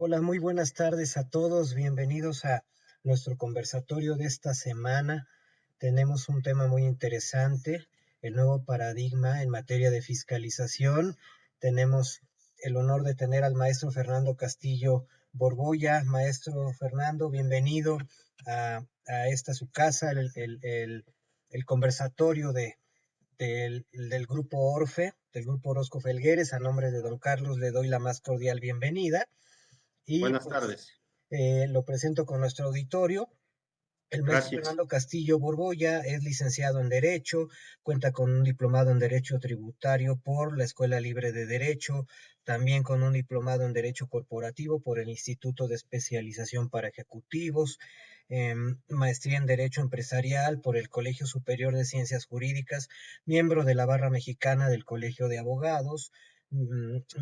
Hola, muy buenas tardes a todos. Bienvenidos a nuestro conversatorio de esta semana. Tenemos un tema muy interesante, el nuevo paradigma en materia de fiscalización. Tenemos el honor de tener al maestro Fernando Castillo Borboya. Maestro Fernando, bienvenido a esta su casa, el conversatorio del grupo Orfe, del grupo Orozco Felgueres. A nombre de don Carlos le doy la más cordial bienvenida. Y Buenas pues tardes. lo presento con nuestro auditorio. El maestro Gracias. Fernando Castillo Borboya es licenciado en Derecho, cuenta con un diplomado en Derecho Tributario por la Escuela Libre de Derecho, también con un diplomado en Derecho Corporativo por el Instituto de Especialización para Ejecutivos, maestría en Derecho Empresarial por el Colegio Superior de Ciencias Jurídicas, miembro de la Barra Mexicana del Colegio de Abogados,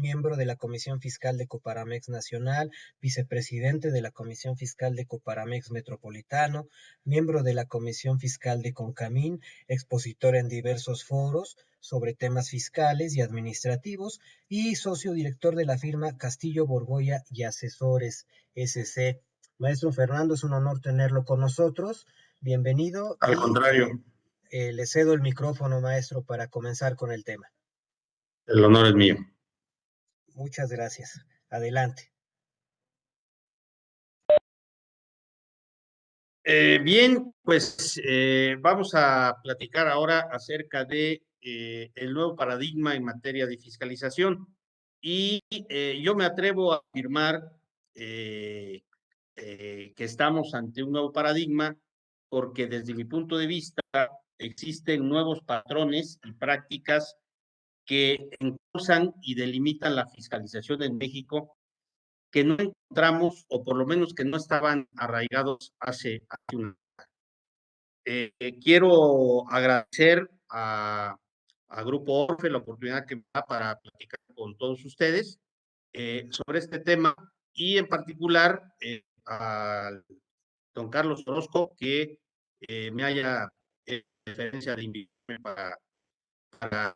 miembro de la Comisión Fiscal de Coparamex Nacional, vicepresidente de la Comisión Fiscal de Coparamex Metropolitano, miembro de la Comisión Fiscal de Concamín, expositor en diversos foros sobre temas fiscales y administrativos y socio director de la firma Castillo Borboya y Asesores SC. Maestro Fernando, es un honor tenerlo con nosotros. Bienvenido Al y contrario, le cedo el micrófono, maestro, para comenzar con el tema. el honor es mío. Muchas gracias. Adelante. Bien, pues vamos a platicar ahora acerca de el nuevo paradigma en materia de fiscalización. Y yo me atrevo a afirmar eh, que estamos ante un nuevo paradigma porque desde mi punto de vista existen nuevos patrones y prácticas que encausan y delimitan la fiscalización en México que no encontramos, o por lo menos que no estaban arraigados hace un quiero agradecer a Grupo Orfe la oportunidad que me da para platicar con todos ustedes sobre este tema y en particular a don Carlos Orozco que me haya referencia de invitarme para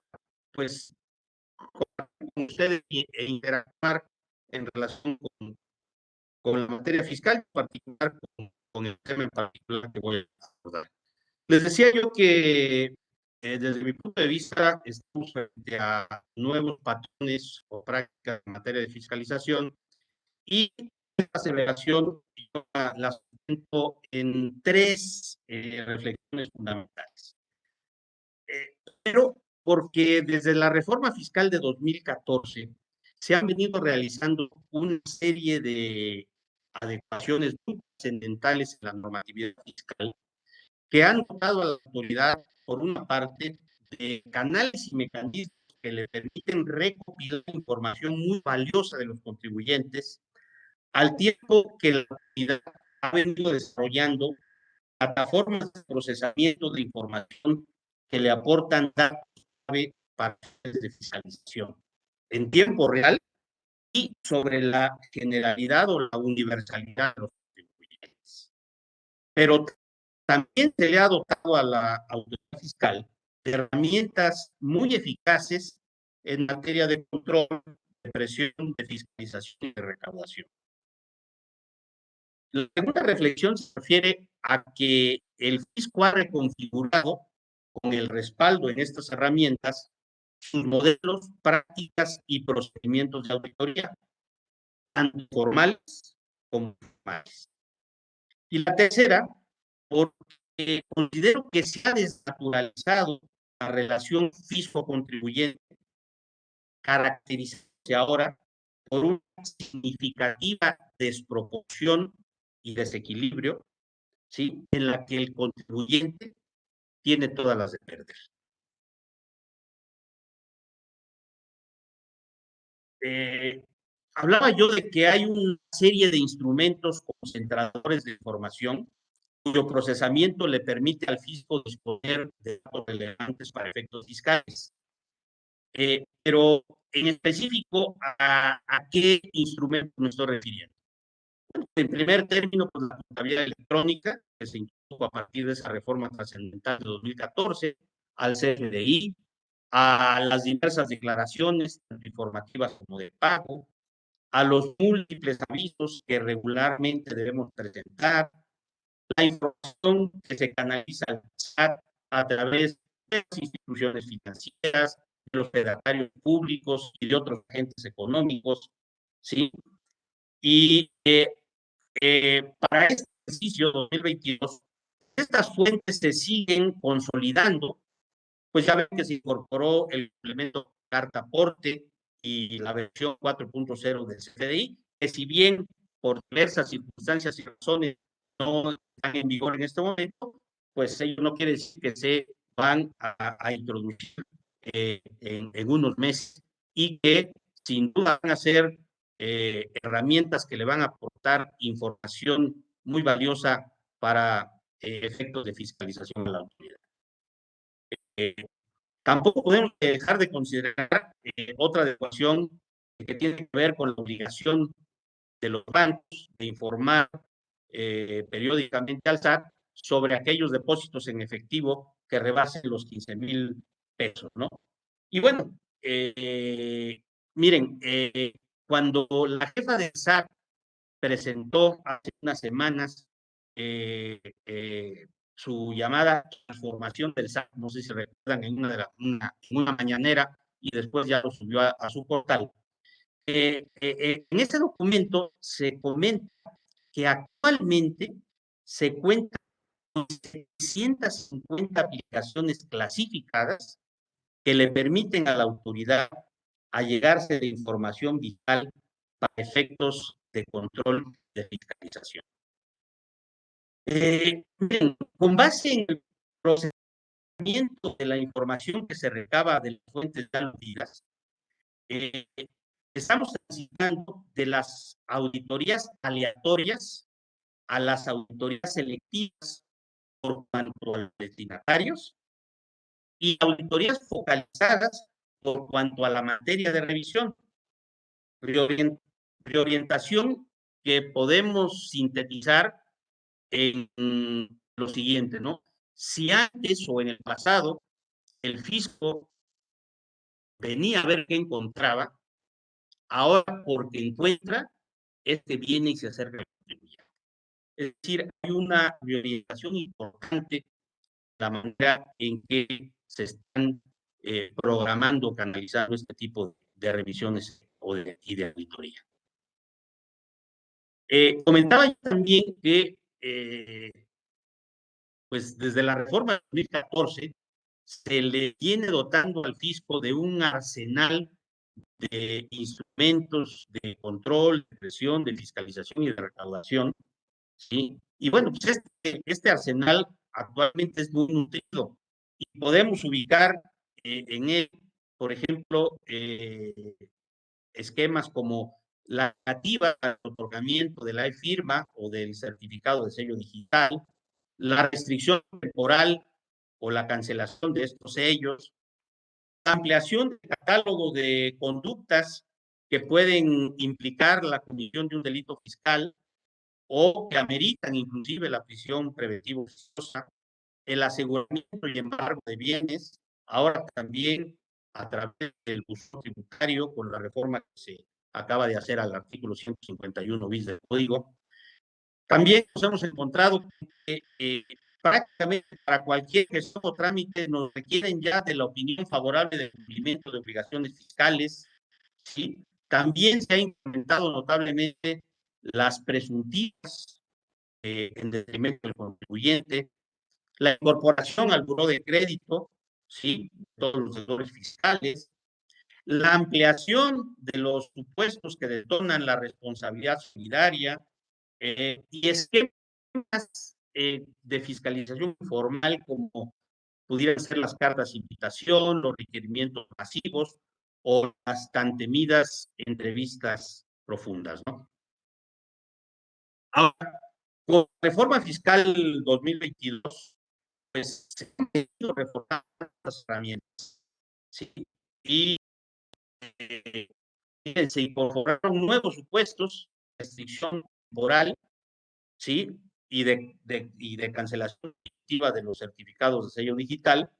pues con ustedes e interactuar en relación con la materia fiscal, en particular con el tema en particular que voy a abordar. Les decía yo que desde mi punto de vista estamos frente a nuevos patrones o prácticas en materia de fiscalización y esta aceleración yo la sustento en tres reflexiones fundamentales. Pero porque desde la reforma fiscal de 2014 se han venido realizando una serie de adecuaciones muy trascendentales en la normatividad fiscal que han dotado a la autoridad, por una parte, de canales y mecanismos que le permiten recopilar información muy valiosa de los contribuyentes, al tiempo que la autoridad ha venido desarrollando plataformas de procesamiento de información que le aportan datos clave para de fiscalización en tiempo real y sobre la generalidad o la universalidad de los contribuyentes. Pero también se le ha dotado a la autoridad fiscal de herramientas muy eficaces en materia de control, de presión, de fiscalización y de recaudación. La segunda reflexión se refiere a que el fisco ha reconfigurado con el respaldo en estas herramientas sus modelos, prácticas y procedimientos de auditoría, tanto formales como informales. Y la tercera, porque considero que se ha desnaturalizado la relación fisco-contribuyente, caracterizándose ahora por una significativa desproporción y desequilibrio, ¿sí?, en la que el contribuyente tiene todas las de perder. Eh, Hablaba yo de que hay una serie de instrumentos concentradores de información cuyo procesamiento le permite al fisco disponer de datos relevantes para efectos fiscales. Pero en específico, ¿a qué instrumento me estoy refiriendo? En primer término, pues la contabilidad electrónica, que se introdujo a partir de esa reforma trascendental de 2014, al CFDI, a las diversas declaraciones, tanto informativas como de pago, a los múltiples avisos que regularmente debemos presentar, la información que se canaliza al SAT a través de las instituciones financieras, de los fedatarios públicos y de otros agentes económicos, ¿sí? Y para este ejercicio 2022, estas fuentes se siguen consolidando, pues ya ven que se incorporó el complemento carta aporte y la versión 4.0 del CFDI, que si bien por diversas circunstancias y razones no están en vigor en este momento, pues ello no quiere decir que se van a introducir en unos meses y que sin duda van a ser herramientas que le van a aportar información muy valiosa para efectos de fiscalización a la autoridad. Eh, Tampoco podemos dejar de considerar otra adecuación que tiene que ver con la obligación de los bancos de informar periódicamente al SAT sobre aquellos depósitos en efectivo que rebasen los 15,000 pesos, ¿no? Y bueno, miren, cuando la jefa del SAT presentó hace unas semanas su llamada transformación del SAT, no sé si recuerdan, en una mañanera y después ya lo subió a su portal. En ese documento se comenta que actualmente se cuenta con 650 aplicaciones clasificadas que le permiten a la autoridad allegarse de información vital para efectos de control de fiscalización. Bien, con base en el procesamiento de la información que se recaba de las fuentes ya aludidas, eh, estamos transitando de las auditorías aleatorias a las auditorías selectivas por cuanto a los destinatarios y auditorías focalizadas por cuanto a la materia de revisión. Reorientación que podemos sintetizar en lo siguiente, ¿no? Si antes o en el pasado el fisco venía a ver qué encontraba, ahora porque encuentra, este viene y se acerca al contribuyente. Es decir, hay una reorientación importante en la manera en que se están programando, canalizando este tipo de revisiones y de auditoría. Comentaba yo también que pues desde la reforma de 2014 se le viene dotando al fisco de un arsenal de instrumentos de control, de presión, de fiscalización y de recaudación, ¿sí? Y bueno, pues este arsenal actualmente es muy nutrido y podemos ubicar en él, por ejemplo, esquemas como la negativa al otorgamiento de la e-firma o del certificado de sello digital, la restricción temporal o la cancelación de estos sellos, la ampliación del catálogo de conductas que pueden implicar la comisión de un delito fiscal o que ameritan inclusive la prisión preventiva oficiosa, el aseguramiento y embargo de bienes, ahora también a través del uso tributario con la reforma que se acaba de hacer al artículo 151 bis del Código. También nos hemos encontrado que prácticamente para cualquier gestión o trámite nos requieren ya de la opinión favorable del cumplimiento de obligaciones fiscales, ¿sí? También se ha incrementado notablemente las presuntivas en detrimento del contribuyente, la incorporación al buró de crédito, ¿sí? Todos los deudores fiscales, la ampliación de los supuestos que detonan la responsabilidad solidaria y esquemas de fiscalización formal como pudieran ser las cartas de invitación, los requerimientos masivos o las tan temidas entrevistas profundas, ¿no? Ahora, con la reforma fiscal 2022, pues se han pedido reformar las herramientas, ¿sí? Y se incorporaron nuevos supuestos, restricción temporal, ¿sí? Y de cancelación definitiva de los certificados de sello digital.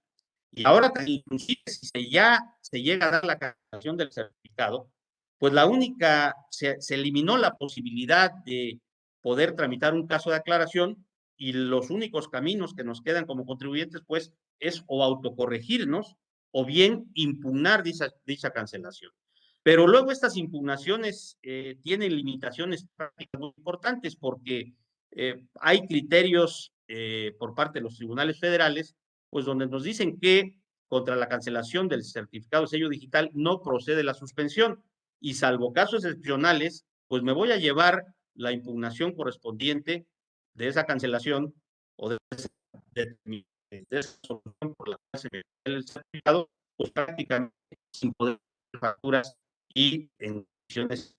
Y ahora, inclusive, si ya se llega a dar la cancelación del certificado, pues se eliminó la posibilidad de poder tramitar un caso de aclaración y los únicos caminos que nos quedan como contribuyentes, pues, es o autocorregirnos o bien impugnar dicha cancelación. Pero luego estas impugnaciones tienen limitaciones prácticas muy importantes porque hay criterios por parte de los tribunales federales, pues donde nos dicen que contra la cancelación del certificado de sello digital no procede la suspensión y salvo casos excepcionales, pues me voy a llevar la impugnación correspondiente de esa cancelación o de esa solución por la cual se me dio el certificado, pues prácticamente sin poder hacer facturas y en condiciones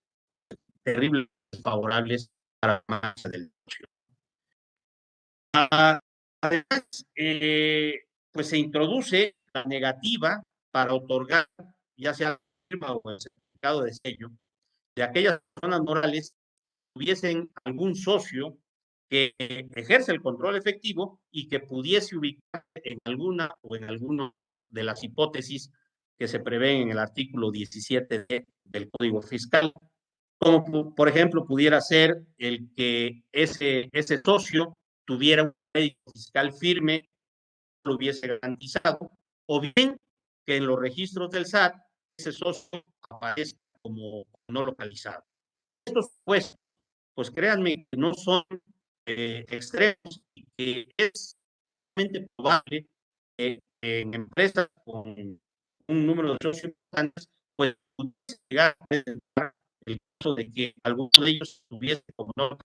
terribles favorables para más del negocio. Además, pues se introduce la negativa para otorgar, ya sea firma o el certificado de sello, de aquellas personas morales que tuviesen algún socio que ejerce el control efectivo y que pudiese ubicar en alguna o en alguna de las hipótesis que se prevén en el artículo 17 del Código Fiscal, como por ejemplo pudiera ser el que ese socio tuviera un crédito fiscal firme, lo hubiese garantizado, o bien que en los registros del SAT ese socio aparezca como no localizado. Estos pues créanme que no son extremos y que es probable que en empresas con un número de socios importantes, pues pudiese llegar a presentar el caso de que alguno de ellos tuviese como no.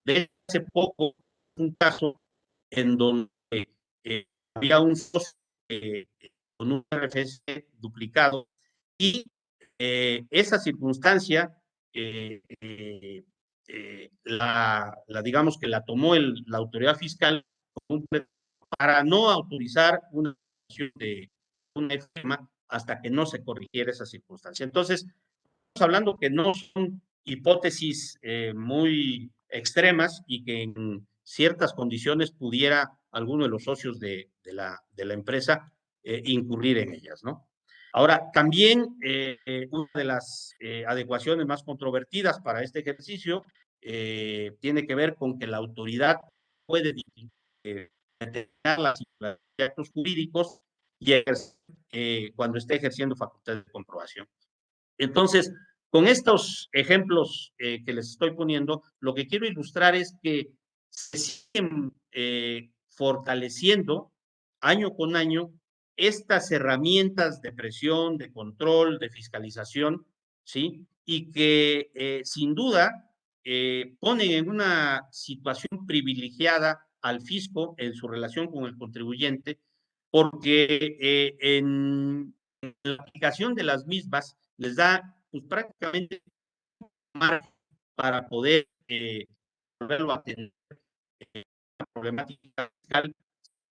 De hace poco, un caso en donde había un socio con un RFC duplicado y esa circunstancia digamos que la tomó la autoridad fiscal para no autorizar una de una firma hasta que no se corrigiera esa circunstancia. Entonces, estamos hablando que no son hipótesis muy extremas y que en ciertas condiciones pudiera alguno de los socios de la empresa incurrir en ellas, ¿no? Ahora, también una de las adecuaciones más controvertidas para este ejercicio tiene que ver con que la autoridad puede determinar las actos jurídicos y cuando esté ejerciendo facultades de comprobación. Entonces, con estos ejemplos que les estoy poniendo, lo que quiero ilustrar es que se siguen fortaleciendo año con año estas herramientas de presión, de control, de fiscalización, ¿sí? Y que sin duda ponen en una situación privilegiada al fisco en su relación con el contribuyente, porque en la aplicación de las mismas les da pues, prácticamente margen para poder volverlo a atender la problemática fiscal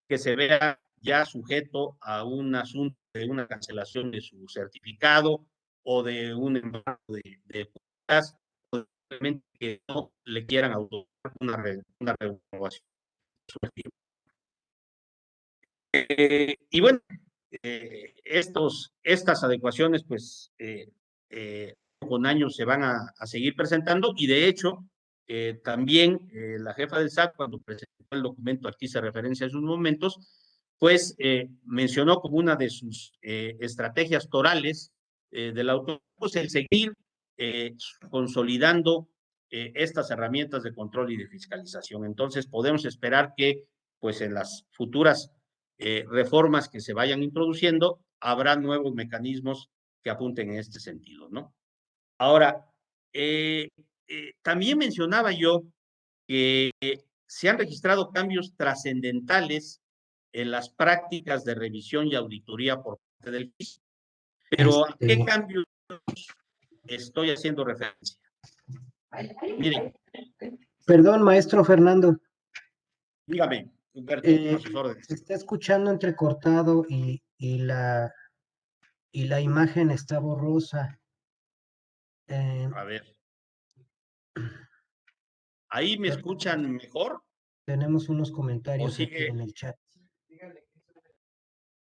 que se vea ya sujeto a un asunto de una cancelación de su certificado o de un embargo de cuentas, o simplemente que no le quieran autorizar una renovación. Y bueno, estas adecuaciones, pues, con años se van a seguir presentando y de hecho, también la jefa del SAT, cuando presentó el documento, aquí se referencia a esos momentos, pues mencionó como una de sus estrategias torales del autor, pues el seguir consolidando estas herramientas de control y de fiscalización. Entonces, podemos esperar que, pues, en las futuras reformas que se vayan introduciendo, habrá nuevos mecanismos que apunten en este sentido, ¿no? Ahora, también mencionaba yo que se han registrado cambios trascendentales en las prácticas de revisión y auditoría por parte del fisco. Pero ¿a qué cambios estoy haciendo referencia? Miren. Perdón, maestro Fernando. Dígame, Humberto, a sus órdenes. Se está escuchando entrecortado y la imagen está borrosa. A ver. ¿Ahí me escuchan mejor? Tenemos unos ¿O comentarios aquí sigue? en el chat.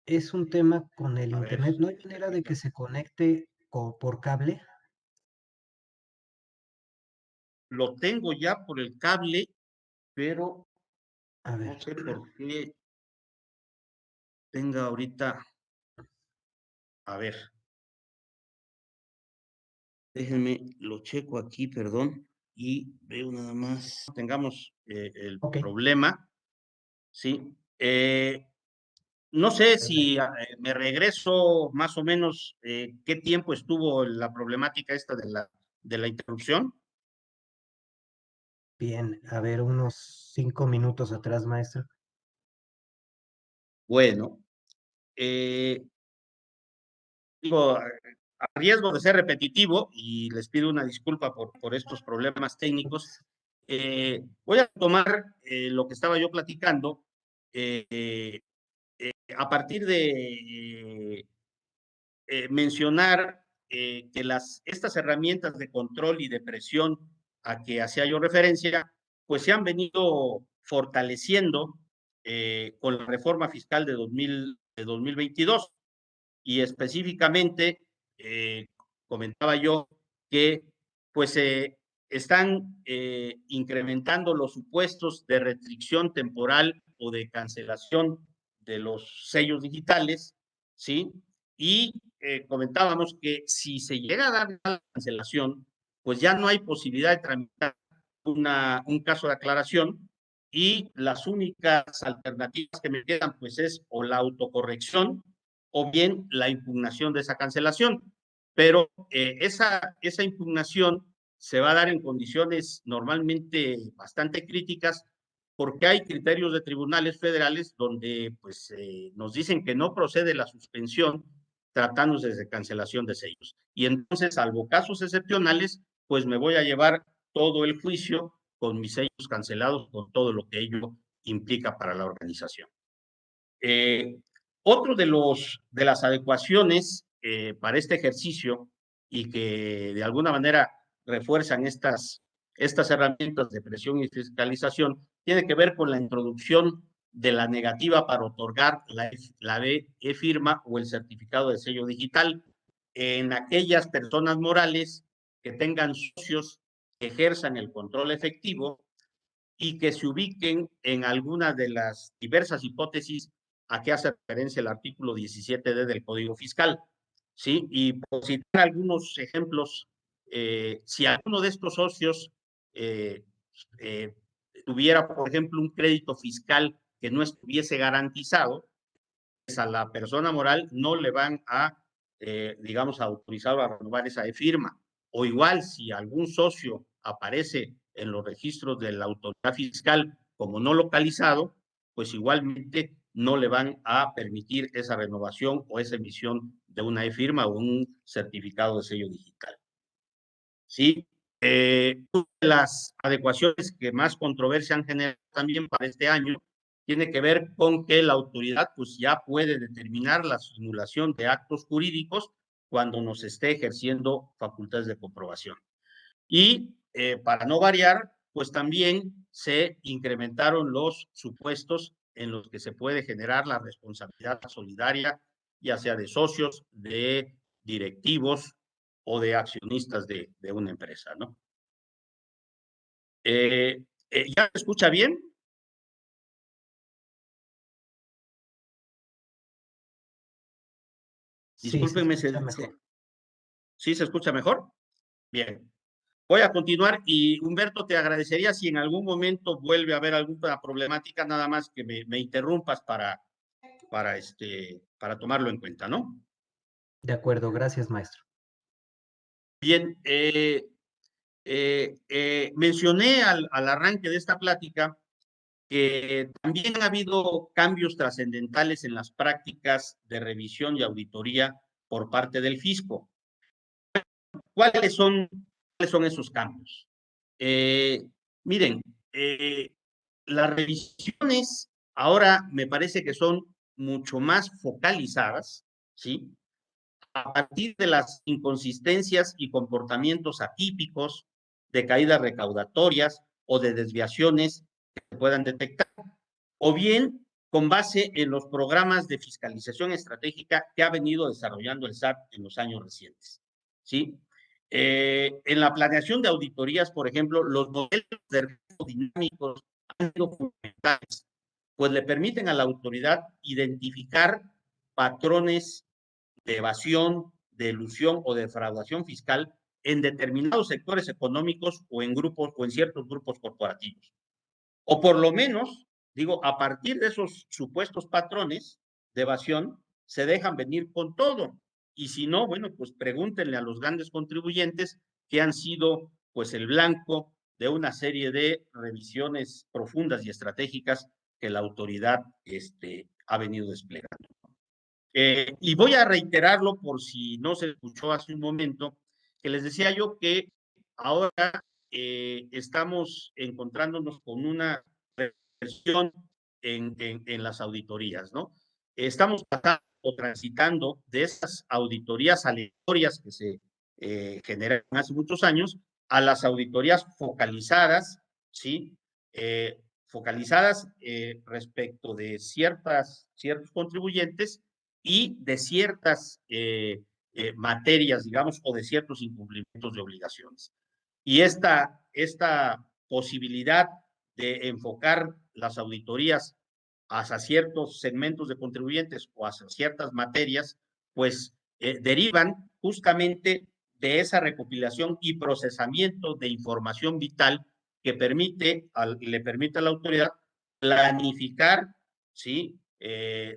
Es un tema con el A ver. internet. ¿No hay manera de que se conecte por cable? lo tengo ya por el cable, pero A no ver, sé por qué tenga ahorita, a ver, déjenme, lo checo aquí, perdón, y veo nada más, tengamos el ok, problema, ¿sí? No sé si perfecto. me regreso más o menos qué tiempo estuvo la problemática esta de la interrupción. Bien, a ver, unos 5 minutos atrás, maestro. Bueno, digo, a riesgo de ser repetitivo, y les pido una disculpa por estos problemas técnicos, voy a tomar lo que estaba yo platicando eh, a partir de mencionar que estas herramientas de control y de presión a que hacía yo referencia, pues se han venido fortaleciendo con la reforma fiscal de 2022 y específicamente comentaba yo que pues están incrementando los supuestos de restricción temporal o de cancelación de los sellos digitales, ¿sí? Y comentábamos que si se llega a dar la cancelación, pues ya no hay posibilidad de tramitar un caso de aclaración y las únicas alternativas que me quedan pues es o la autocorrección o bien la impugnación de esa cancelación. Pero esa impugnación se va a dar en condiciones normalmente bastante críticas porque hay criterios de tribunales federales donde pues, nos dicen que no procede la suspensión tratándose de cancelación de sellos. Y entonces, salvo casos excepcionales, pues me voy a llevar todo el juicio con mis sellos cancelados, con todo lo que ello implica para la organización. Eh, otro de las adecuaciones para este ejercicio y que de alguna manera refuerzan estas herramientas de presión y fiscalización tiene que ver con la introducción de la negativa para otorgar la e-firma o el certificado de sello digital en aquellas personas morales que tengan socios que ejerzan el control efectivo y que se ubiquen en alguna de las diversas hipótesis a que hace referencia el artículo 17D del Código Fiscal. ¿Sí? Y por citar algunos ejemplos, si alguno de estos socios eh, eh, tuviera, por ejemplo, un crédito fiscal que no estuviese garantizado, pues a la persona moral no le van a, digamos, autorizar a renovar esa firma. O igual, si algún socio aparece en los registros de la autoridad fiscal como no localizado, pues igualmente no le van a permitir esa renovación o esa emisión de una e-firma o un certificado de sello digital. ¿Sí? Una de las adecuaciones que más controversia han generado también para este año tiene que ver con que la autoridad pues ya puede determinar la simulación de actos jurídicos cuando nos esté ejerciendo facultades de comprobación. Y para no variar, pues también se incrementaron los supuestos en los que se puede generar la responsabilidad solidaria, ya sea de socios, de directivos o de accionistas de una empresa, ¿no? ¿Ya me escucha bien? Sí, se Discúlpenme, escucha mejor. ¿sí se escucha mejor? Bien. Voy a continuar y Humberto, te agradecería si en algún momento vuelve a haber alguna problemática, nada más que me interrumpas para tomarlo en cuenta, ¿no? De acuerdo, gracias, maestro. Bien, mencioné al arranque de esta plática que también ha habido cambios trascendentales en las prácticas de revisión y auditoría por parte del fisco. ¿Cuáles son, cuáles son esos cambios? Eh, miren, las revisiones ahora me parece que son mucho más focalizadas, ¿sí? A partir de las inconsistencias y comportamientos atípicos de caídas recaudatorias o de desviaciones que se puedan detectar, o bien con base en los programas de fiscalización estratégica que ha venido desarrollando el SAT en los años recientes. ¿Sí? En la planeación de auditorías, por ejemplo, los modelos de riesgo dinámicos han sido fundamentales, pues le permiten a la autoridad identificar patrones de evasión, de elusión o de defraudación fiscal en determinados sectores económicos o en grupos o en ciertos grupos corporativos. O por lo menos, digo, a partir de esos supuestos patrones de evasión, se dejan venir con todo. Y si no, bueno, pues pregúntenle a los grandes contribuyentes que han sido pues el blanco de una serie de revisiones profundas y estratégicas que la autoridad ha venido desplegando. Y voy a reiterarlo por si no se escuchó hace un momento, que les decía yo que ahora estamos encontrándonos con una reversión en las auditorías, ¿no? Estamos tratando o transitando de esas auditorías aleatorias que se generaron hace muchos años a las auditorías focalizadas, ¿sí? Focalizadas respecto de ciertos contribuyentes y de ciertas materias, digamos, o de ciertos incumplimientos de obligaciones. Y esta posibilidad de enfocar las auditorías hacia ciertos segmentos de contribuyentes o hacia ciertas materias, pues derivan justamente de esa recopilación y procesamiento de información vital que le permite a la autoridad planificar, ¿sí?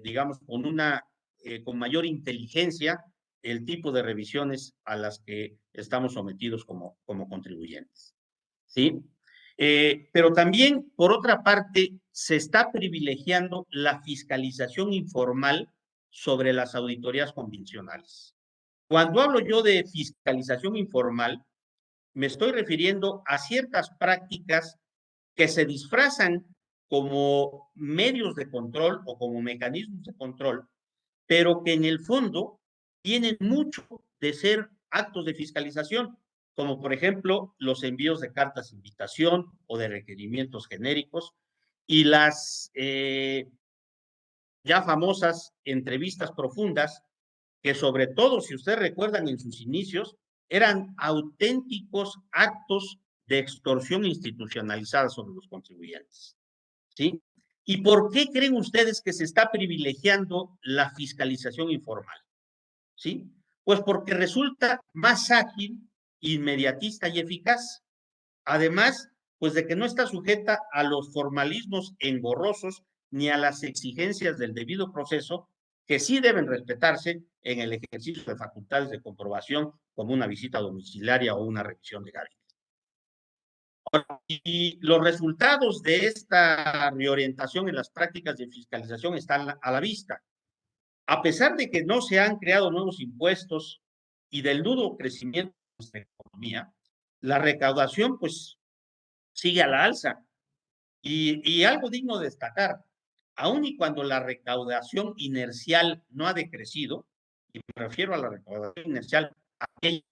Digamos, con mayor inteligencia el tipo de revisiones a las que estamos sometidos como contribuyentes. ¿Sí? Pero también, por otra parte, se está privilegiando la fiscalización informal sobre las auditorías convencionales. Cuando hablo yo de fiscalización informal, me estoy refiriendo a ciertas prácticas que se disfrazan como medios de control o como mecanismos de control, pero que en el fondo tienen mucho de ser actos de fiscalización, como por ejemplo los envíos de cartas de invitación o de requerimientos genéricos y las ya famosas entrevistas profundas, que sobre todo, si ustedes recuerdan en sus inicios, eran auténticos actos de extorsión institucionalizada sobre los contribuyentes. ¿Sí? ¿Y por qué creen ustedes que se está privilegiando la fiscalización informal? ¿Sí? Pues porque resulta más ágil, inmediatista y eficaz. Además, pues de que no está sujeta a los formalismos engorrosos ni a las exigencias del debido proceso, que sí deben respetarse en el ejercicio de facultades de comprobación, como una visita domiciliaria o una revisión de gabinete. Y los resultados de esta reorientación en las prácticas de fiscalización están a la vista. A pesar de que no se han creado nuevos impuestos y del nudo crecimiento de nuestra economía, la recaudación pues sigue a la alza. Y algo digno de destacar, aun y cuando la recaudación inercial no ha decrecido, y me refiero a la recaudación inercial, aquella,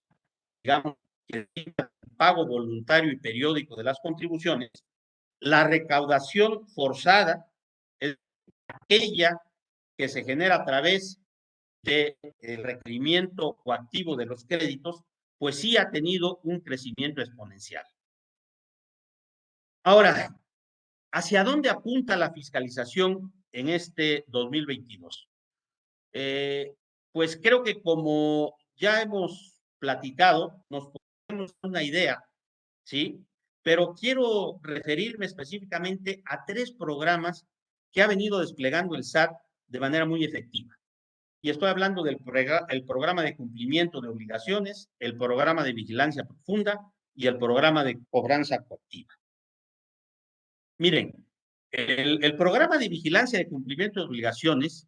digamos, que el pago voluntario y periódico de las contribuciones, la recaudación forzada es aquella que se genera a través del requerimiento coactivo de los créditos, pues sí ha tenido un crecimiento exponencial. Ahora, ¿hacia dónde apunta la fiscalización en este 2022? Pues creo que como ya hemos platicado, nos ponemos una idea, ¿sí? Pero quiero referirme específicamente a 3 programas que ha venido desplegando el SAT de manera muy efectiva. Y estoy hablando del programa de cumplimiento de obligaciones, el programa de vigilancia profunda y el programa de cobranza coactiva. Miren, el programa de vigilancia de cumplimiento de obligaciones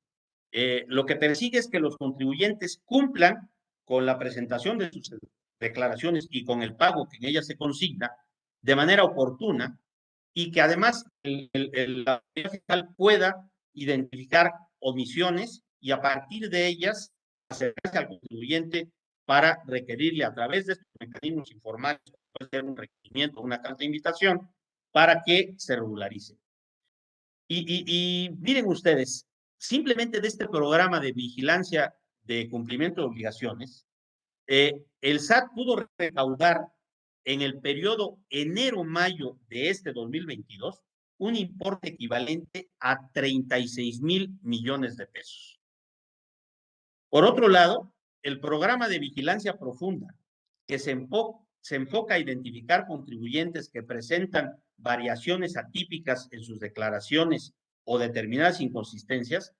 lo que persigue es que los contribuyentes cumplan con la presentación de sus declaraciones y con el pago que en ellas se consigna de manera oportuna y que además la autoridad fiscal pueda identificar omisiones y a partir de ellas acercarse al contribuyente para requerirle a través de estos mecanismos informales, puede ser un requerimiento, una carta de invitación, para que se regularice. Y miren ustedes, simplemente de este programa de vigilancia de cumplimiento de obligaciones, el SAT pudo recaudar en el periodo enero-mayo de este 2022 un importe equivalente a 36,000 millones de pesos. Por otro lado, el programa de vigilancia profunda, que se enfoca a identificar contribuyentes que presentan variaciones atípicas en sus declaraciones o determinadas inconsistencias,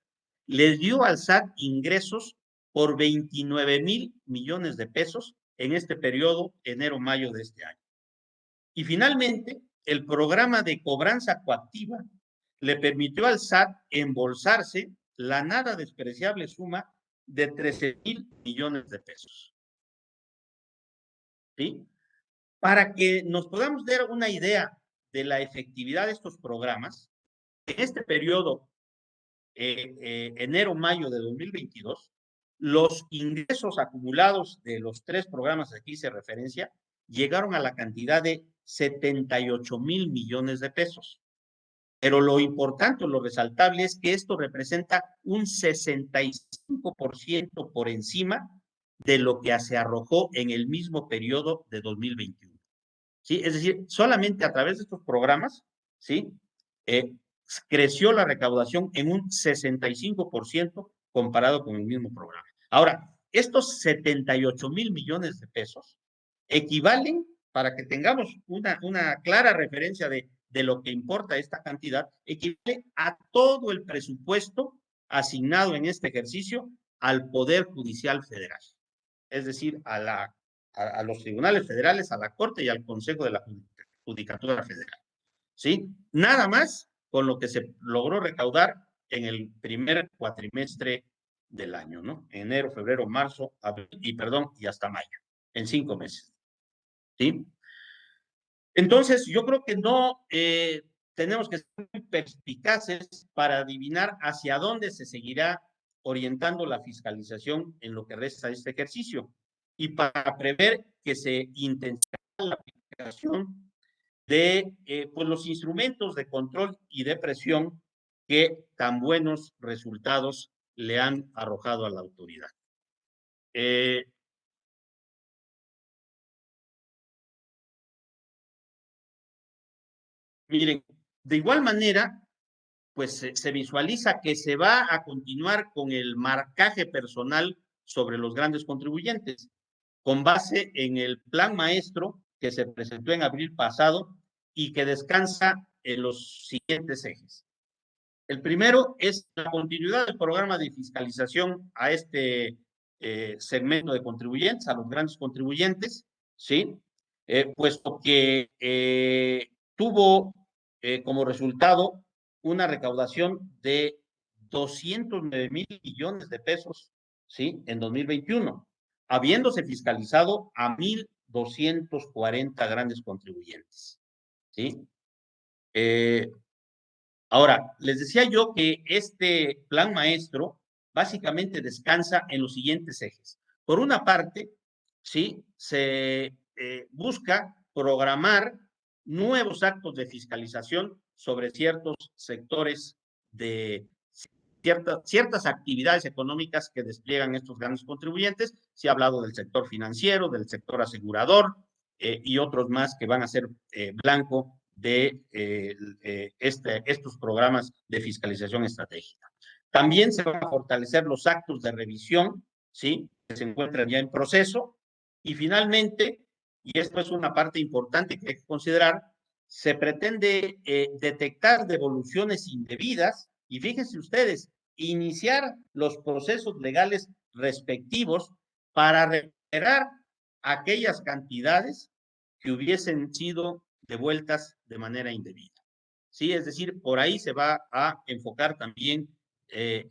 les dio al SAT ingresos por 29,000 millones de pesos en este periodo enero-mayo de este año. Y finalmente, el programa de cobranza coactiva le permitió al SAT embolsarse la nada despreciable suma de 13,000 millones de pesos. ¿Sí? Para que nos podamos dar una idea de la efectividad de estos programas, en este periodo, enero-mayo de 2022, los ingresos acumulados de los 3 programas que aquí hice referencia llegaron a la cantidad de 78,000 millones de pesos. Pero lo importante, lo resaltable es que esto representa un 65% por encima de lo que se arrojó en el mismo periodo de 2021. ¿Sí? Es decir, solamente a través de estos programas, ¿sí? Creció la recaudación en un 65% comparado con el mismo programa. Ahora, estos 78,000 millones de pesos equivalen, para que tengamos una clara referencia de lo que importa esta cantidad, equivale a todo el presupuesto asignado en este ejercicio al Poder Judicial Federal, es decir, a los tribunales federales, a la Corte y al Consejo de la Judicatura Federal. ¿Sí? Nada más con lo que se logró recaudar en el primer cuatrimestre del año, ¿no? Enero, febrero, marzo, abril y hasta mayo, en 5 meses. ¿Sí? Entonces, yo creo que no tenemos que ser muy perspicaces para adivinar hacia dónde se seguirá orientando la fiscalización en lo que resta de este ejercicio y para prever que se intensifique la aplicación de pues los instrumentos de control y de presión que tan buenos resultados le han arrojado a la autoridad. Miren, de igual manera, pues se visualiza que se va a continuar con el marcaje personal sobre los grandes contribuyentes, con base en el plan maestro que se presentó en abril pasado y que descansa en los siguientes ejes. El primero es la continuidad del programa de fiscalización a este segmento de contribuyentes, a los grandes contribuyentes, ¿sí? Puesto que tuvo como resultado una recaudación de 209,000 millones de pesos, ¿sí? En 2021, habiéndose fiscalizado a 1,240 grandes contribuyentes, ¿sí? Ahora, les decía yo que este plan maestro básicamente descansa en los siguientes ejes. Por una parte, sí, se busca programar nuevos actos de fiscalización sobre ciertos sectores de ciertas actividades económicas que despliegan estos grandes contribuyentes. Se ha hablado del sector financiero, del sector asegurador y otros más que van a ser blanco de estos programas de fiscalización estratégica. También se van a fortalecer los actos de revisión, ¿sí? Que se encuentran ya en proceso. Y finalmente, y esto es una parte importante que hay que considerar, se pretende detectar devoluciones indebidas y fíjense ustedes, iniciar los procesos legales respectivos para recuperar aquellas cantidades que hubiesen sido devueltas de manera indebida. Sí, es decir, por ahí se va a enfocar también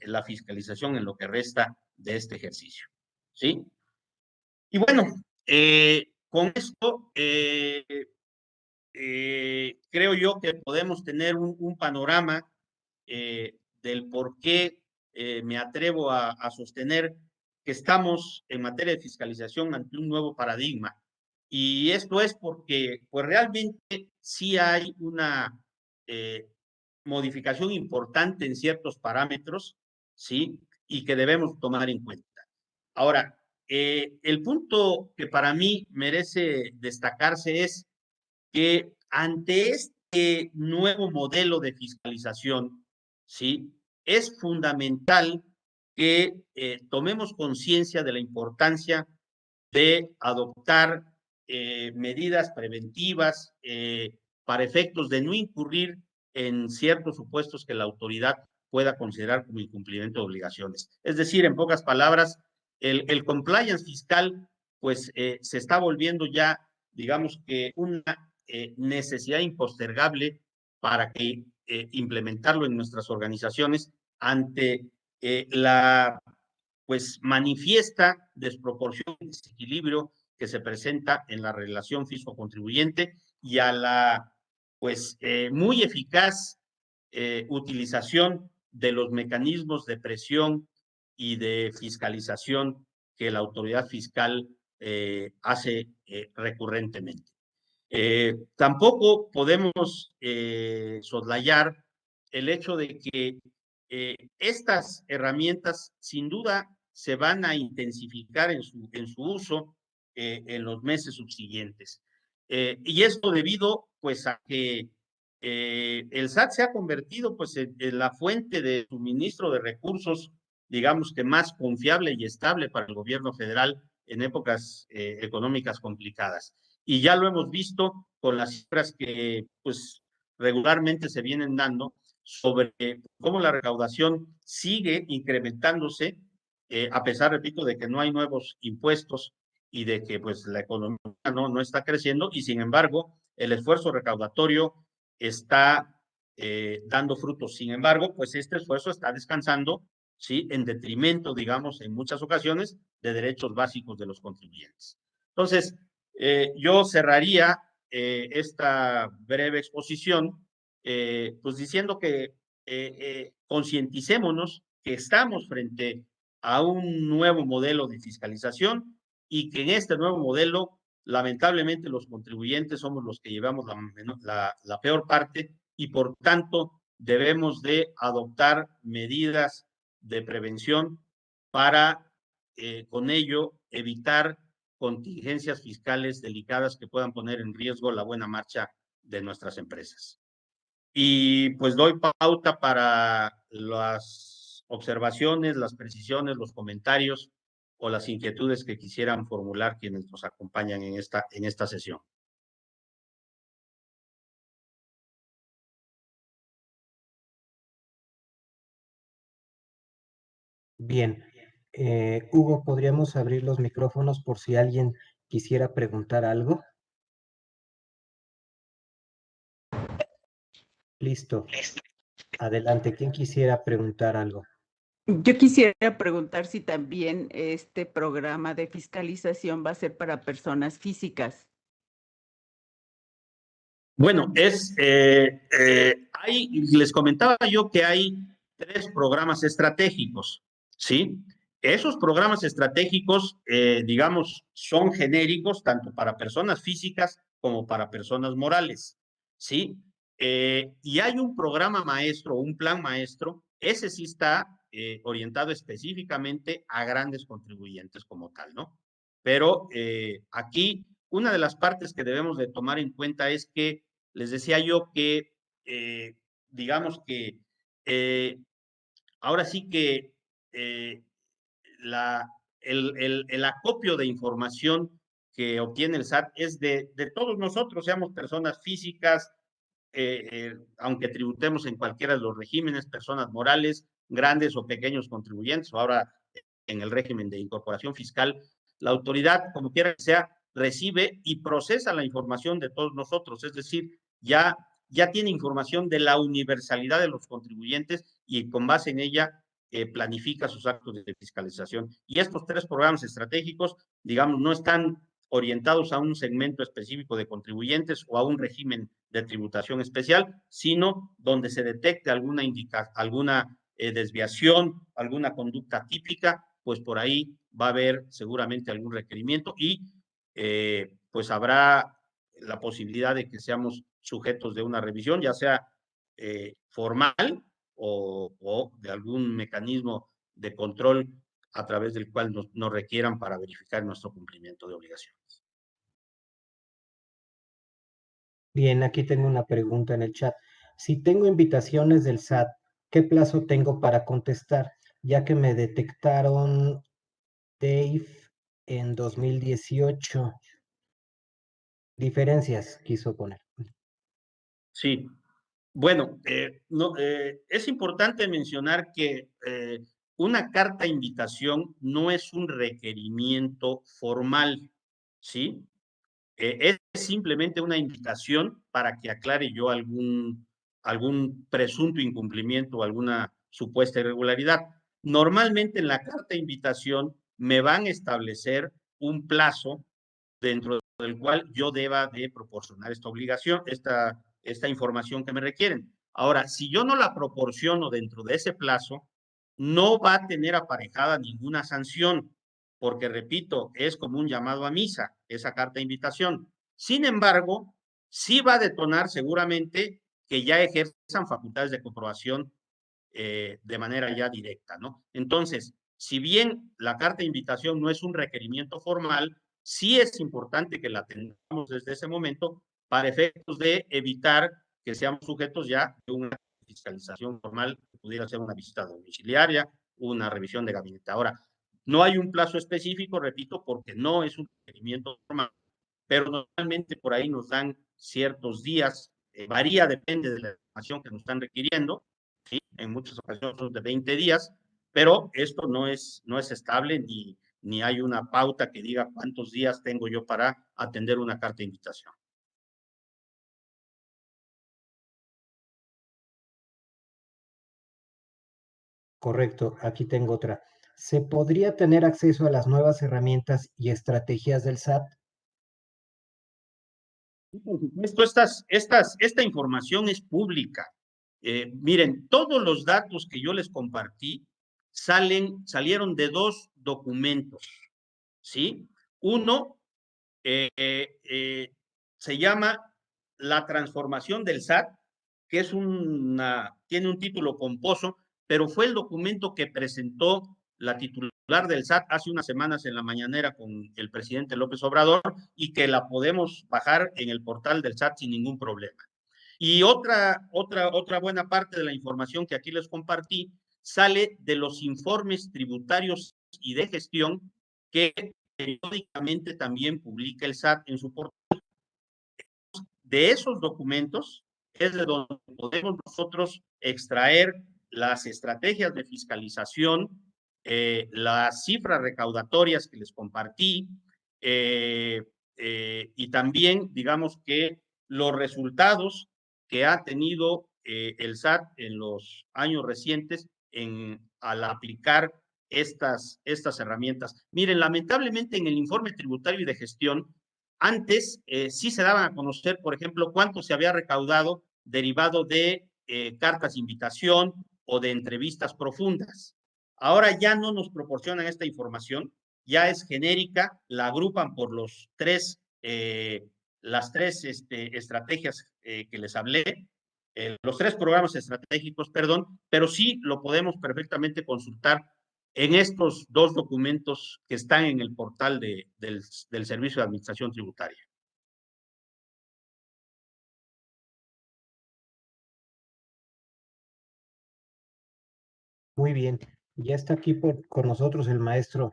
la fiscalización en lo que resta de este ejercicio. ¿Sí? Y bueno, con esto creo yo que podemos tener un panorama del por qué me atrevo a sostener que estamos en materia de fiscalización ante un nuevo paradigma. Y esto es porque pues realmente sí hay una modificación importante en ciertos parámetros, ¿sí? Y que debemos tomar en cuenta. Ahora, el punto que para mí merece destacarse es que ante este nuevo modelo de fiscalización, ¿sí? Es fundamental que tomemos conciencia de la importancia de adoptar medidas preventivas para efectos de no incurrir en ciertos supuestos que la autoridad pueda considerar como incumplimiento de obligaciones. Es decir, en pocas palabras, el compliance fiscal pues se está volviendo ya, digamos que una necesidad impostergable para que implementarlo en nuestras organizaciones ante la pues manifiesta desproporción y desequilibrio que se presenta en la relación fisco-contribuyente y a la pues muy eficaz utilización de los mecanismos de presión y de fiscalización que la autoridad fiscal hace recurrentemente. Tampoco podemos soslayar el hecho de que estas herramientas sin duda se van a intensificar en su uso en los meses subsiguientes. Y esto debido pues a que el SAT se ha convertido pues en la fuente de suministro de recursos, digamos que más confiable y estable para el gobierno federal en épocas económicas complicadas. Y ya lo hemos visto con las cifras que pues regularmente se vienen dando sobre cómo la recaudación sigue incrementándose, a pesar, repito, de que no hay nuevos impuestos y de que pues la economía no está creciendo, y sin embargo el esfuerzo recaudatorio está dando frutos. Sin embargo, pues este esfuerzo está descansando, ¿sí? En detrimento, digamos, en muchas ocasiones, de derechos básicos de los contribuyentes. Entonces, yo cerraría esta breve exposición pues diciendo que concienticémonos que estamos frente a un nuevo modelo de fiscalización y que en este nuevo modelo, lamentablemente, los contribuyentes somos los que llevamos la peor parte y por tanto debemos de adoptar medidas de prevención para con ello evitar contingencias fiscales delicadas que puedan poner en riesgo la buena marcha de nuestras empresas. Y pues doy pauta para las observaciones, las precisiones, los comentarios o las inquietudes que quisieran formular quienes nos acompañan en esta sesión. Bien. Hugo, ¿podríamos abrir los micrófonos por si alguien quisiera preguntar algo? Listo. Adelante. ¿Quién quisiera preguntar algo? Yo quisiera preguntar si también este programa de fiscalización va a ser para personas físicas. Bueno, les comentaba yo que hay 3 programas estratégicos, ¿sí? Esos programas estratégicos, digamos, son genéricos tanto para personas físicas como para personas morales, ¿sí? Y hay un programa maestro, un plan maestro, ese sí está orientado específicamente a grandes contribuyentes como tal, ¿no? Pero aquí una de las partes que debemos de tomar en cuenta es que les decía yo que, digamos que ahora sí que eh, la, el acopio de información que obtiene el SAT es de todos nosotros, seamos personas físicas, aunque tributemos en cualquiera de los regímenes, personas morales, grandes o pequeños contribuyentes, o ahora en el régimen de incorporación fiscal, la autoridad, como quiera que sea, recibe y procesa la información de todos nosotros, es decir, ya tiene información de la universalidad de los contribuyentes y con base en ella planifica sus actos de fiscalización. Y estos 3 programas estratégicos, digamos, no están orientados a un segmento específico de contribuyentes o a un régimen de tributación especial, sino donde se detecte alguna desviación, alguna conducta típica, pues por ahí va a haber seguramente algún requerimiento y pues habrá la posibilidad de que seamos sujetos de una revisión, ya sea formal o de algún mecanismo de control a través del cual nos requieran para verificar nuestro cumplimiento de obligaciones. Bien, aquí tengo una pregunta en el chat. Si tengo invitaciones del SAT, ¿qué plazo tengo para contestar? Ya que me detectaron Dave en 2018. Diferencias quiso poner. Sí, bueno, es importante mencionar que una carta de invitación no es un requerimiento formal, ¿sí? Es simplemente una invitación para que aclare yo algún presunto incumplimiento o alguna supuesta irregularidad. Normalmente en la carta de invitación me van a establecer un plazo dentro del cual yo deba de proporcionar esta obligación, esta información que me requieren. Ahora, si yo no la proporciono dentro de ese plazo, no va a tener aparejada ninguna sanción, porque repito, es como un llamado a misa, esa carta de invitación. Sin embargo, sí va a detonar seguramente que ya ejerzan facultades de comprobación de manera ya directa, ¿no? Entonces, si bien la carta de invitación no es un requerimiento formal, sí es importante que la tengamos desde ese momento para efectos de evitar que seamos sujetos ya de una fiscalización formal, que pudiera ser una visita domiciliaria, una revisión de gabinete. Ahora, no hay un plazo específico, repito, porque no es un requerimiento formal, pero normalmente por ahí nos dan ciertos días, varía, depende de la información que nos están requiriendo, ¿sí? En muchas ocasiones son de 20 días, pero esto no es estable ni hay una pauta que diga cuántos días tengo yo para atender una carta de invitación. Correcto, aquí tengo otra. ¿Se podría tener acceso a las nuevas herramientas y estrategias del SAT? Por supuesto, esta información es pública. Miren, todos los datos que yo les compartí salieron de dos documentos, ¿sí? Uno se llama La transformación del SAT, que tiene un título pomposo, pero fue el documento que presentó la titular del SAT hace unas semanas en la mañanera con el presidente López Obrador y que la podemos bajar en el portal del SAT sin ningún problema. Y otra buena parte de la información que aquí les compartí sale de los informes tributarios y de gestión que periódicamente también publica el SAT en su portal. De esos documentos es de donde podemos nosotros extraer las estrategias de fiscalización, las cifras recaudatorias que les compartí, y también, digamos que los resultados que ha tenido el SAT en los años recientes al aplicar estas herramientas. Miren, lamentablemente en el informe tributario y de gestión, antes sí se daban a conocer, por ejemplo, cuánto se había recaudado derivado de cartas de invitación o de entrevistas profundas. Ahora ya no nos proporcionan esta información, ya es genérica, la agrupan por las tres estrategias que les hablé, los tres programas estratégicos, perdón, pero sí lo podemos perfectamente consultar en estos dos documentos que están en el portal del Servicio de Administración Tributaria. Muy bien, ya está aquí con nosotros el maestro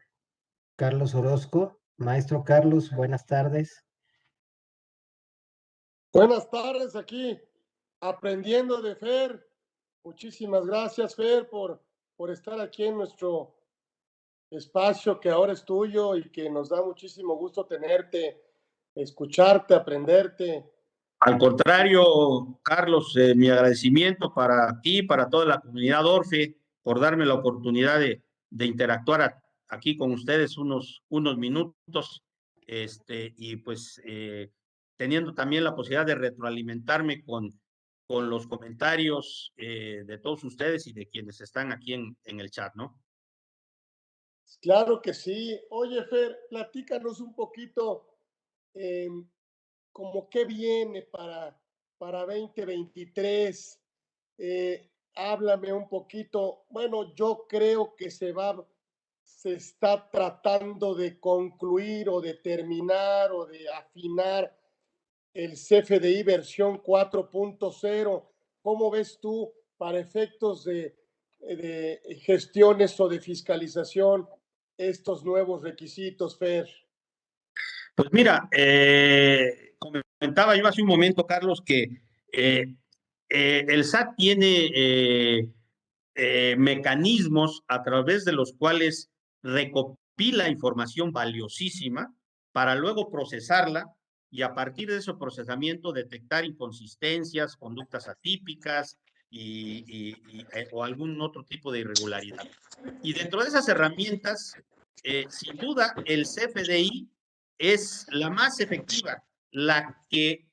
Carlos Orozco. Maestro Carlos, buenas tardes. Buenas tardes, aquí aprendiendo de Fer. Muchísimas gracias, Fer, por estar aquí en nuestro espacio que ahora es tuyo y que nos da muchísimo gusto tenerte, escucharte, aprenderte. Al contrario, Carlos, mi agradecimiento para ti, para toda la comunidad Orfe, por darme la oportunidad de interactuar aquí con ustedes unos minutos, y pues teniendo también la posibilidad de retroalimentarme con los comentarios de todos ustedes y de quienes están aquí en el chat, ¿no? Claro que sí. Oye, Fer, platícanos un poquito eh, como qué viene para 2023. Háblame un poquito. Bueno, yo creo que se va se está tratando de concluir o de terminar o de afinar el CFDI versión 4.0? ¿Cómo ves tú para efectos de gestiones o de fiscalización estos nuevos requisitos, Fer? Pues mira, comentaba yo hace un momento, Carlos, que el SAT tiene mecanismos a través de los cuales recopila información valiosísima para luego procesarla y a partir de ese procesamiento detectar inconsistencias, conductas atípicas o algún otro tipo de irregularidad. Y dentro de esas herramientas, sin duda, el CFDI es la más efectiva, la que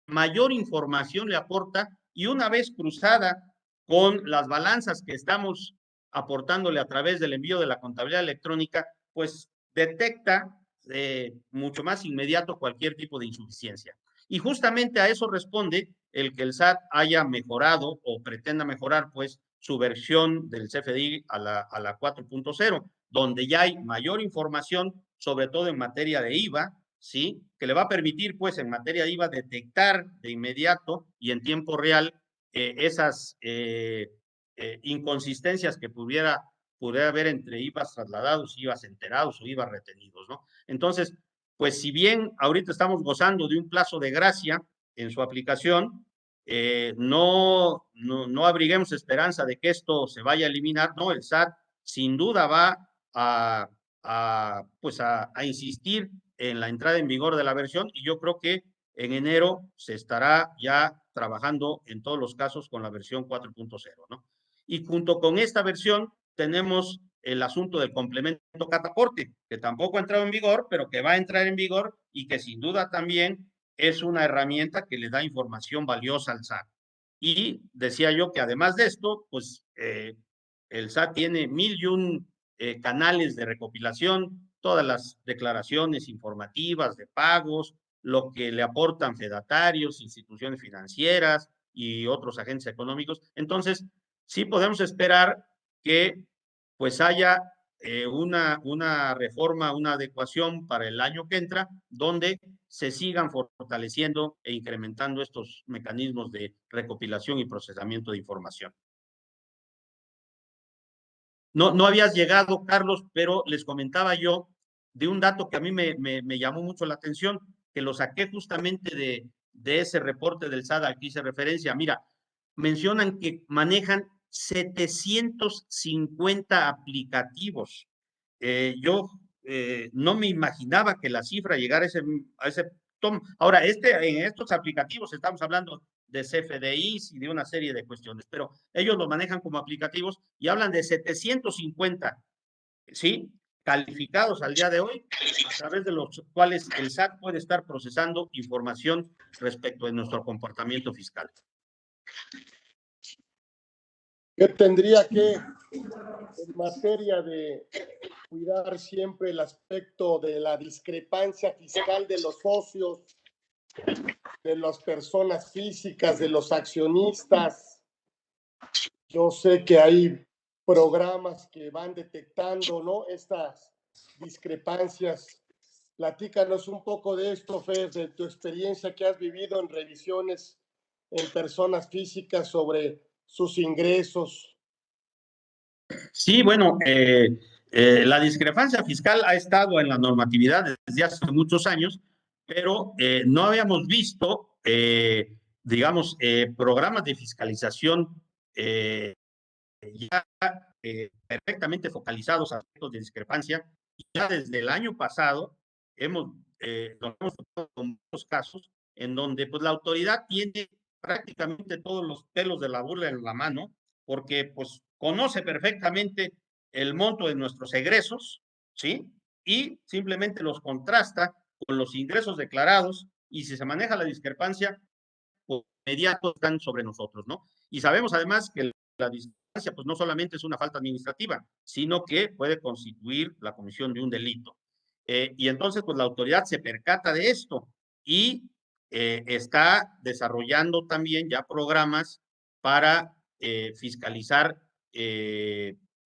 mayor información le aporta y una vez cruzada con las balanzas que estamos aportándole a través del envío de la contabilidad electrónica, pues detecta mucho más inmediato cualquier tipo de insuficiencia. Y justamente a eso responde el que el SAT haya mejorado o pretenda mejorar pues su versión del CFDI a la 4.0, donde ya hay mayor información, sobre todo en materia de IVA, ¿sí? Que le va a permitir, pues, en materia de IVA, detectar de inmediato y en tiempo real esas inconsistencias que pudiera haber entre IVAs trasladados, IVAs enterados o IVAs retenidos, ¿no? Entonces, pues, si bien ahorita estamos gozando de un plazo de gracia en su aplicación, no abriguemos esperanza de que esto se vaya a eliminar, no, el SAT sin duda va a insistir en la entrada en vigor de la versión y yo creo que en enero se estará ya trabajando en todos los casos con la versión 4.0, ¿no? Y junto con esta versión tenemos el asunto del complemento cataporte, que tampoco ha entrado en vigor, pero que va a entrar en vigor y que sin duda también es una herramienta que le da información valiosa al SAT. Y decía yo que además de esto, pues el SAT tiene 1001 canales de recopilación, todas las declaraciones informativas de pagos, lo que le aportan fedatarios, instituciones financieras y otros agentes económicos. Entonces, sí podemos esperar que pues haya una reforma, una adecuación para el año que entra, donde se sigan fortaleciendo e incrementando estos mecanismos de recopilación y procesamiento de información. No habías llegado, Carlos, pero les comentaba yo de un dato que a mí me llamó mucho la atención, que lo saqué justamente de ese reporte del SAT al que hice referencia. Mira, mencionan que manejan 750 aplicativos. Yo no me imaginaba que la cifra llegara a ese tomo. Ahora, en estos aplicativos estamos hablando de CFDIs y de una serie de cuestiones, pero ellos lo manejan como aplicativos y hablan de 750, ¿sí? Calificados al día de hoy, a través de los cuales el SAT puede estar procesando información respecto de nuestro comportamiento fiscal. ¿Qué tendría que, en materia de cuidar siempre el aspecto de la discrepancia fiscal de los socios, de las personas físicas, de los accionistas? Yo sé que hay programas que van detectando, ¿no?, estas discrepancias. Platícanos un poco de esto, Fer, de tu experiencia que has vivido en revisiones en personas físicas sobre sus ingresos. Sí, bueno, la discrepancia fiscal ha estado en la normatividad desde hace muchos años, pero no habíamos visto, digamos, programas de fiscalización ya perfectamente focalizados a aspectos de discrepancia. Y ya desde el año pasado nos hemos tocado con muchos casos en donde pues, la autoridad tiene prácticamente todos los pelos de la burla en la mano, porque pues conoce perfectamente el monto de nuestros egresos, ¿sí? Y simplemente los contrasta con los ingresos declarados y si se maneja la discrepancia, pues inmediato están sobre nosotros, ¿no? Y sabemos además que la discrepancia pues no solamente es una falta administrativa, sino que puede constituir la comisión de un delito. Y entonces pues la autoridad se percata de esto y está desarrollando también ya programas para fiscalizar,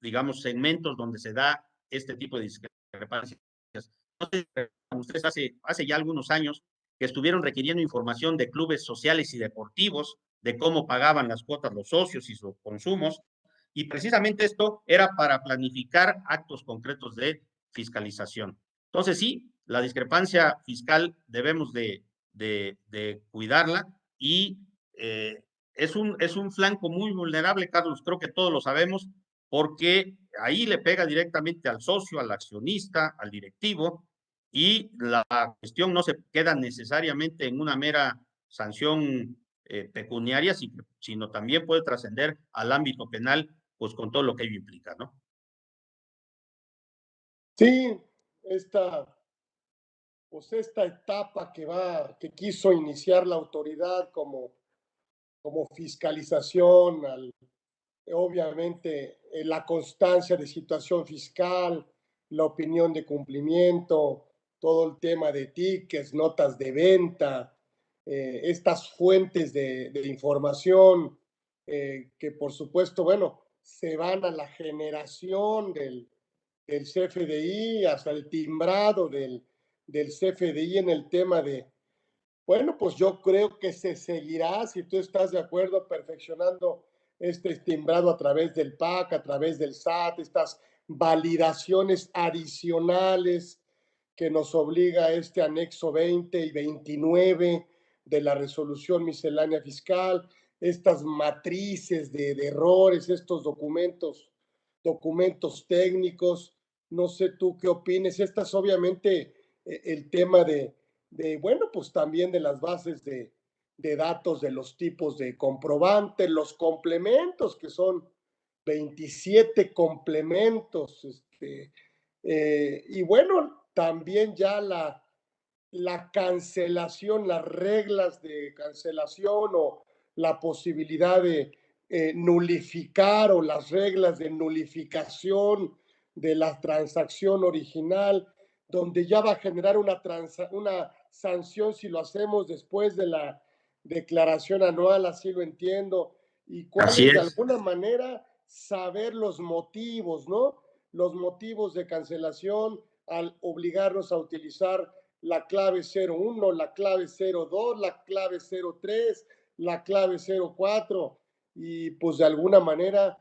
digamos, segmentos donde se da este tipo de discrepancias. No sé, ustedes hace ya algunos años que estuvieron requiriendo información de clubes sociales y deportivos, de cómo pagaban las cuotas los socios y sus consumos, y precisamente esto era para planificar actos concretos de fiscalización. Entonces sí, la discrepancia fiscal debemos de cuidarla y es un flanco muy vulnerable, Carlos, creo que todos lo sabemos, porque ahí le pega directamente al socio, al accionista, al directivo, y la cuestión no se queda necesariamente en una mera sanción pecuniaria, sino también puede trascender al ámbito penal, pues con todo lo que ello implica, ¿no? Sí, pues esta etapa que quiso iniciar la autoridad como fiscalización, obviamente la constancia de situación fiscal, la opinión de cumplimiento, todo el tema de tickets, notas de venta, estas fuentes de información que por supuesto, bueno, se van a la generación del CFDI, hasta el timbrado del CFDI en el tema de, bueno, pues yo creo que se seguirá, si tú estás de acuerdo, perfeccionando este timbrado a través del PAC, a través del SAT, estas validaciones adicionales que nos obliga este anexo 20 y 29 de la resolución miscelánea fiscal, estas matrices de errores, estos documentos técnicos. No sé tú qué opines. Estas obviamente el tema bueno, pues también de las bases de datos, de los tipos de comprobante, los complementos, que son 27 complementos, y bueno, también ya la cancelación, las reglas de cancelación o la posibilidad de nulificar o las reglas de nulificación de la transacción original, donde ya va a generar una sanción si lo hacemos después de la declaración anual, así lo entiendo, y cuál Así es de es. alguna manera saber los motivos, ¿no? Los motivos de cancelación al obligarnos a utilizar la clave 01, la clave 02, la clave 03, la clave 04, y pues de alguna manera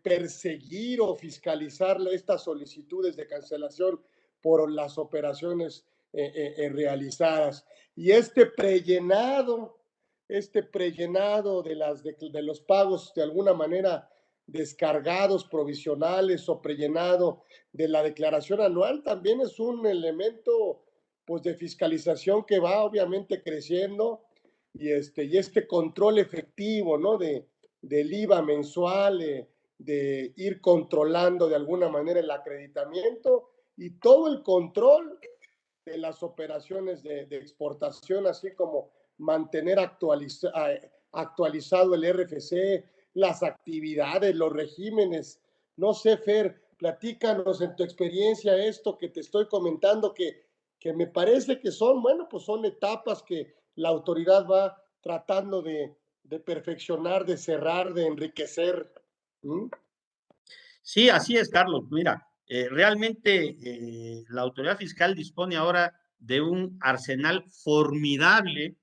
perseguir o fiscalizar estas solicitudes de cancelación por las operaciones realizadas. Y este prellenado de los pagos de alguna manera descargados provisionales o prellenado de la declaración anual también es un elemento pues de fiscalización que va obviamente creciendo, y este control efectivo, ¿no? Del IVA mensual, de ir controlando de alguna manera el acreditamiento y todo el control de las operaciones de exportación, así como mantener actualizado el RFC, las actividades, los regímenes. No sé, Fer, platícanos en tu experiencia esto que te estoy comentando, que me parece que son, bueno, pues son etapas que la autoridad va tratando de perfeccionar, de cerrar, de enriquecer. ¿Mm? Sí, así es, Carlos. Mira, realmente la autoridad fiscal dispone ahora de un arsenal formidable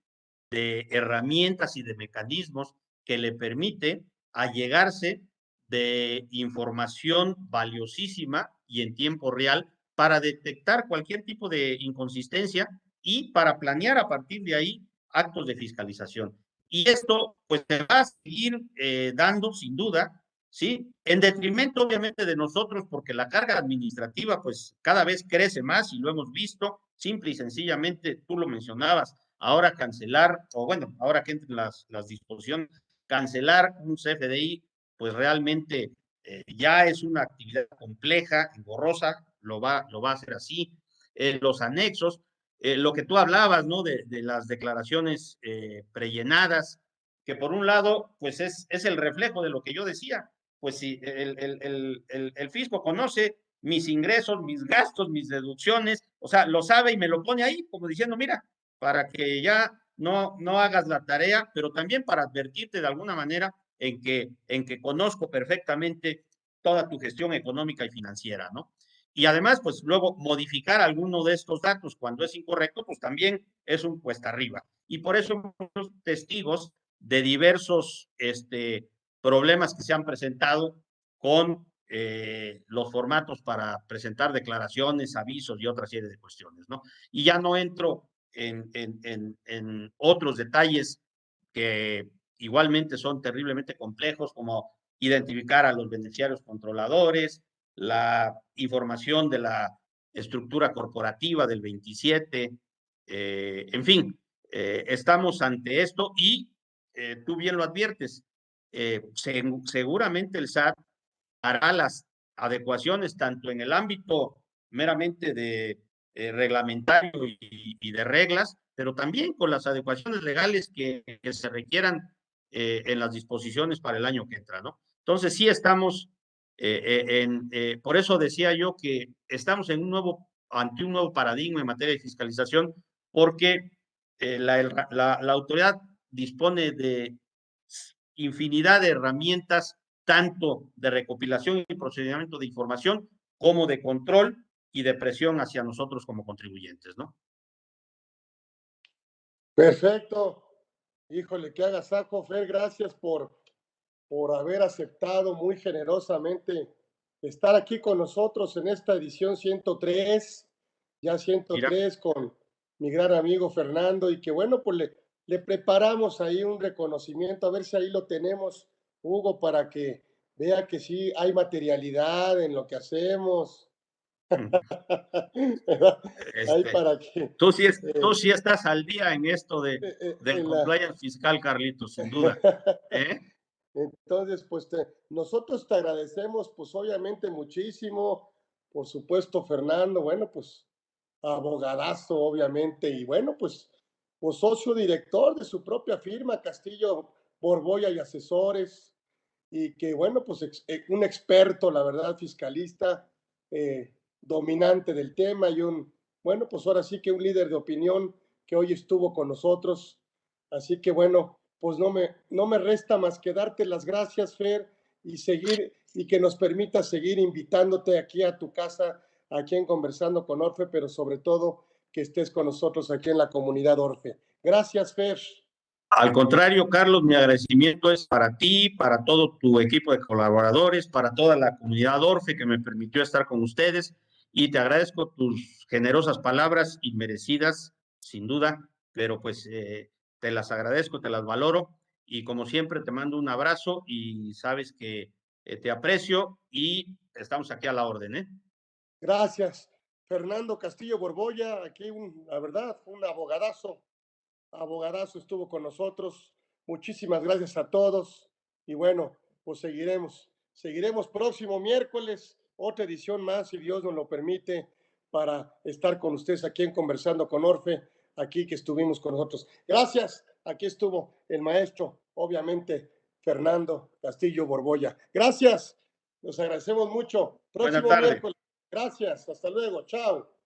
de herramientas y de mecanismos que le permite allegarse de información valiosísima y en tiempo real para detectar cualquier tipo de inconsistencia y para planear a partir de ahí actos de fiscalización. Y esto pues se va a seguir dando sin duda, ¿sí? En detrimento obviamente de nosotros, porque la carga administrativa pues cada vez crece más y lo hemos visto, simple y sencillamente, tú lo mencionabas, ahora cancelar, o bueno, ahora que entren las disposiciones, cancelar un CFDI, pues realmente ya es una actividad compleja, engorrosa, lo va a hacer así. Los anexos, lo que tú hablabas, ¿no? De las declaraciones prellenadas, que por un lado, pues es el reflejo de lo que yo decía, pues si el fisco conoce mis ingresos, mis gastos, mis deducciones, o sea, lo sabe y me lo pone ahí, como diciendo, mira, para que ya no hagas la tarea, pero también para advertirte de alguna manera en que conozco perfectamente toda tu gestión económica y financiera, ¿no? Y además, pues luego modificar alguno de estos datos cuando es incorrecto, pues también es un cuesta arriba. Y por eso muchos testigos de diversos problemas que se han presentado con los formatos para presentar declaraciones, avisos y otra serie de cuestiones, ¿no? Y ya no entro en otros detalles que igualmente son terriblemente complejos, como identificar a los beneficiarios controladores, la información de la estructura corporativa del 27, en fin, estamos ante esto y tú bien lo adviertes, seguramente el SAT hará las adecuaciones tanto en el ámbito meramente de reglamentario y de reglas, pero también con las adecuaciones legales que se requieran en las disposiciones para el año que entra, ¿no? Entonces sí estamos, por eso decía yo que estamos ante un nuevo paradigma en materia de fiscalización, porque la autoridad dispone de infinidad de herramientas, tanto de recopilación y procedimiento de información, como de control y de presión hacia nosotros como contribuyentes, ¿no? Perfecto. Híjole, que agasajo, Fer, gracias por haber aceptado muy generosamente estar aquí con nosotros en esta edición 103, ya 103 Mira. Con mi gran amigo Fernando, y que bueno, pues le preparamos ahí un reconocimiento, a ver si ahí lo tenemos, Hugo, para que vea que sí hay materialidad en lo que hacemos. Ahí para que... Tú sí estás al día en esto del compliance fiscal, Carlitos, sin duda. Entonces, pues nosotros te agradecemos, pues obviamente muchísimo, por supuesto, Fernando, bueno, pues abogadazo, obviamente, y bueno, pues socio director de su propia firma, Castillo Borbolla y Asesores, y que bueno, pues un experto, la verdad, fiscalista, dominante del tema y bueno, pues ahora sí que un líder de opinión que hoy estuvo con nosotros. Así que bueno, pues no me resta más que darte las gracias, Fer, y que nos permita seguir invitándote aquí a tu casa, aquí en Conversando con Orfe, pero sobre todo que estés con nosotros aquí en la comunidad Orfe. Gracias, Fer. Al contrario, Carlos, mi agradecimiento es para ti, para todo tu equipo de colaboradores, para toda la comunidad Orfe que me permitió estar con ustedes, y te agradezco tus generosas palabras inmerecidas, sin duda, pero pues te las agradezco, te las valoro, y como siempre te mando un abrazo y sabes que te aprecio y estamos aquí a la orden, ¿eh? Gracias. Fernando Castillo Borbolla, aquí la verdad, un abogadazo estuvo con nosotros. Muchísimas gracias a todos. Y bueno, pues seguiremos próximo miércoles, otra edición más, si Dios nos lo permite, para estar con ustedes aquí en Conversando con Orfe, aquí que estuvimos con nosotros. Gracias. Aquí estuvo el maestro, obviamente, Fernando Castillo Borbolla. Gracias. Nos agradecemos mucho. Próximo miércoles. Gracias. Hasta luego. Chao.